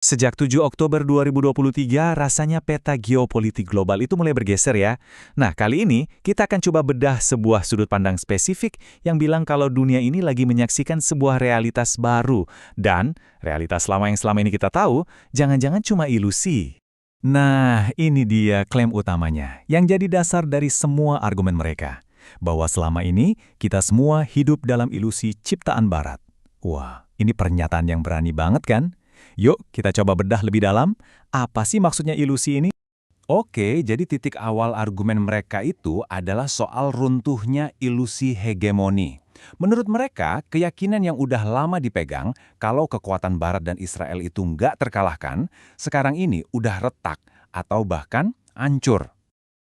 Sejak 7 Oktober 2023, rasanya peta geopolitik global itu mulai bergeser ya. Nah, kali ini kita akan coba bedah sebuah sudut pandang spesifik yang bilang kalau dunia ini lagi menyaksikan sebuah realitas baru. Dan realitas lama yang selama ini kita tahu, jangan-jangan cuma ilusi. Nah, ini dia klaim utamanya, yang jadi dasar dari semua argumen mereka. Bahwa selama ini, kita semua hidup dalam ilusi ciptaan barat. Wah, ini pernyataan yang berani banget kan? Yuk, kita coba bedah lebih dalam. Apa sih maksudnya ilusi ini? Oke, jadi titik awal argumen mereka itu adalah soal runtuhnya ilusi hegemoni. Menurut mereka, keyakinan yang udah lama dipegang kalau kekuatan Barat dan Israel itu nggak terkalahkan, sekarang ini udah retak atau bahkan hancur.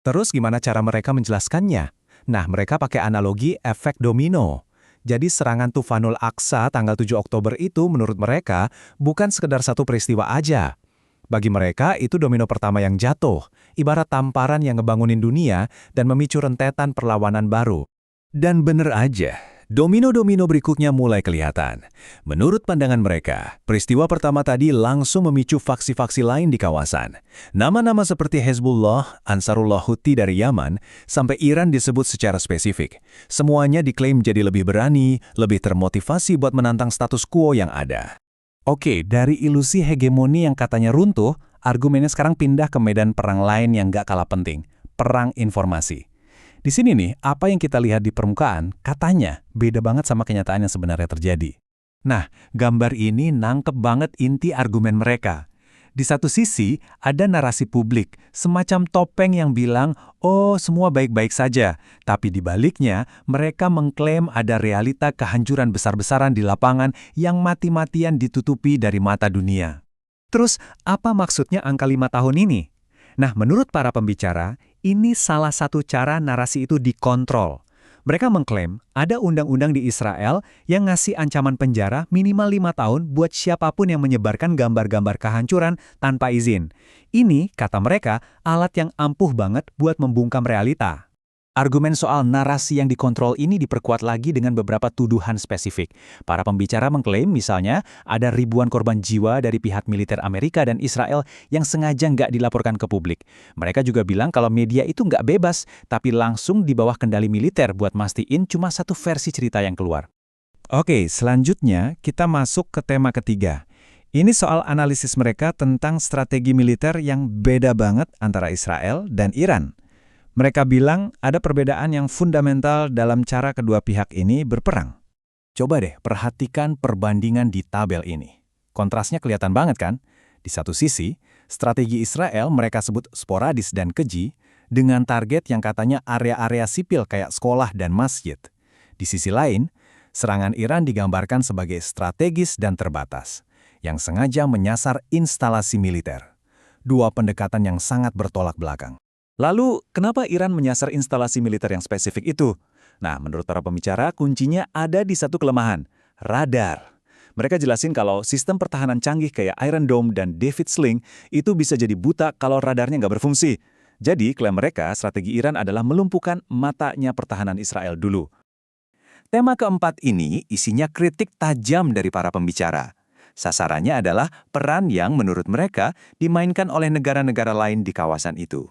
Terus gimana cara mereka menjelaskannya? Nah, mereka pakai analogi efek domino. Jadi serangan Tufanul Aqsa tanggal 7 Oktober itu menurut mereka bukan sekedar satu peristiwa aja. Bagi mereka itu domino pertama yang jatuh, ibarat tamparan yang ngebangunin dunia dan memicu rentetan perlawanan baru. Dan bener aja, domino-domino berikutnya mulai kelihatan. Menurut pandangan mereka, peristiwa pertama tadi langsung memicu faksi-faksi lain di kawasan. Nama-nama seperti Hezbollah, Ansarullah Houthi dari Yaman, sampai Iran disebut secara spesifik. Semuanya diklaim jadi lebih berani, lebih termotivasi buat menantang status quo yang ada. Oke, dari ilusi hegemoni yang katanya runtuh, argumennya sekarang pindah ke medan perang lain yang gak kalah penting, perang informasi. Di sini nih, apa yang kita lihat di permukaan, katanya beda banget sama kenyataan yang sebenarnya terjadi. Nah, gambar ini nangkep banget inti argumen mereka. Di satu sisi, ada narasi publik, semacam topeng yang bilang, oh semua baik-baik saja. Tapi di baliknya, mereka mengklaim ada realita kehancuran besar-besaran di lapangan yang mati-matian ditutupi dari mata dunia. Terus, apa maksudnya angka 5 tahun ini? Nah, menurut para pembicara, ini salah satu cara narasi itu dikontrol. Mereka mengklaim ada undang-undang di Israel yang ngasih ancaman penjara minimal 5 tahun buat siapapun yang menyebarkan gambar-gambar kehancuran tanpa izin. Ini, kata mereka, alat yang ampuh banget buat membungkam realita. Argumen soal narasi yang dikontrol ini diperkuat lagi dengan beberapa tuduhan spesifik. Para pembicara mengklaim misalnya ada ribuan korban jiwa dari pihak militer Amerika dan Israel yang sengaja nggak dilaporkan ke publik. Mereka juga bilang kalau media itu nggak bebas, tapi langsung di bawah kendali militer buat mastiin cuma satu versi cerita yang keluar. Oke, selanjutnya kita masuk ke tema ketiga. Ini soal analisis mereka tentang strategi militer yang beda banget antara Israel dan Iran. Mereka bilang ada perbedaan yang fundamental dalam cara kedua pihak ini berperang. Coba deh perhatikan perbandingan di tabel ini. Kontrasnya kelihatan banget kan? Di satu sisi, strategi Israel mereka sebut sporadis dan keji, dengan target yang katanya area-area sipil kayak sekolah dan masjid. Di sisi lain, serangan Iran digambarkan sebagai strategis dan terbatas, yang sengaja menyasar instalasi militer. Dua pendekatan yang sangat bertolak belakang. Lalu, kenapa Iran menyasar instalasi militer yang spesifik itu? Nah, menurut para pembicara, kuncinya ada di satu kelemahan, radar. Mereka jelasin kalau sistem pertahanan canggih kayak Iron Dome dan David Sling itu bisa jadi buta kalau radarnya nggak berfungsi. Jadi, klaim mereka, strategi Iran adalah melumpuhkan matanya pertahanan Israel dulu. Tema keempat ini isinya kritik tajam dari para pembicara. Sasarannya adalah peran yang menurut mereka dimainkan oleh negara-negara lain di kawasan itu.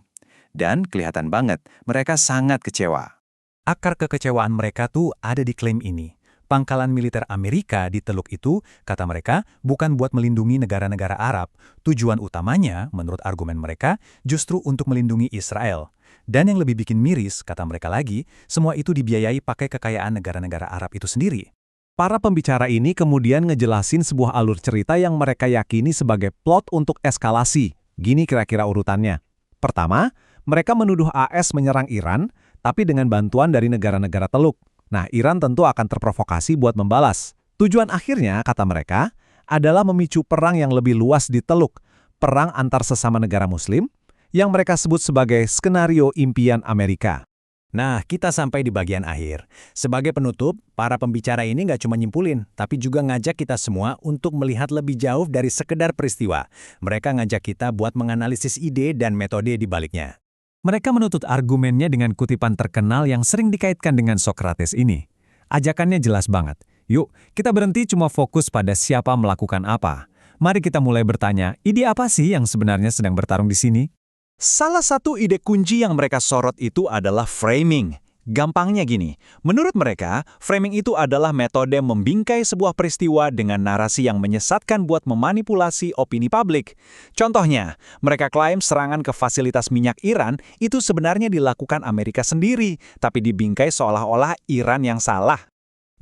Dan kelihatan banget, mereka sangat kecewa. Akar kekecewaan mereka tuh ada di klaim ini. Pangkalan militer Amerika di Teluk itu, kata mereka, bukan buat melindungi negara-negara Arab. Tujuan utamanya, menurut argumen mereka, justru untuk melindungi Israel. Dan yang lebih bikin miris, kata mereka lagi, semua itu dibiayai pakai kekayaan negara-negara Arab itu sendiri. Para pembicara ini kemudian ngejelasin sebuah alur cerita yang mereka yakini sebagai plot untuk eskalasi. Gini kira-kira urutannya. Pertama, mereka menuduh AS menyerang Iran, tapi dengan bantuan dari negara-negara Teluk. Nah, Iran tentu akan terprovokasi buat membalas. Tujuan akhirnya, kata mereka, adalah memicu perang yang lebih luas di Teluk, perang antar sesama negara Muslim, yang mereka sebut sebagai skenario impian Amerika. Nah, kita sampai di bagian akhir. Sebagai penutup, para pembicara ini nggak cuma nyimpulin, tapi juga ngajak kita semua untuk melihat lebih jauh dari sekedar peristiwa. Mereka ngajak kita buat menganalisis ide dan metode di baliknya. Mereka menuntut argumennya dengan kutipan terkenal yang sering dikaitkan dengan Socrates ini. Ajakannya jelas banget. Yuk, kita berhenti cuma fokus pada siapa melakukan apa. Mari kita mulai bertanya, ide apa sih yang sebenarnya sedang bertarung di sini? Salah satu ide kunci yang mereka sorot itu adalah framing. Gampangnya gini, menurut mereka, framing itu adalah metode membingkai sebuah peristiwa dengan narasi yang menyesatkan buat memanipulasi opini publik. Contohnya, mereka klaim serangan ke fasilitas minyak Iran itu sebenarnya dilakukan Amerika sendiri, tapi dibingkai seolah-olah Iran yang salah.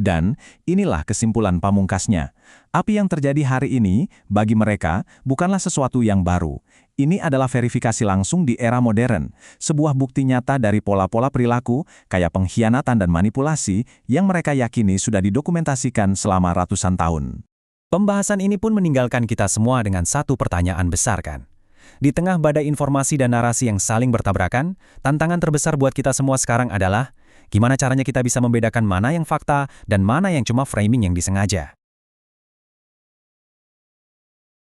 Dan inilah kesimpulan pamungkasnya. Api yang terjadi hari ini, bagi mereka, bukanlah sesuatu yang baru. Ini adalah verifikasi langsung di era modern, sebuah bukti nyata dari pola-pola perilaku, kayak pengkhianatan dan manipulasi, yang mereka yakini sudah didokumentasikan selama ratusan tahun. Pembahasan ini pun meninggalkan kita semua dengan satu pertanyaan besar kan? Di tengah badai informasi dan narasi yang saling bertabrakan, tantangan terbesar buat kita semua sekarang adalah gimana caranya kita bisa membedakan mana yang fakta dan mana yang cuma framing yang disengaja.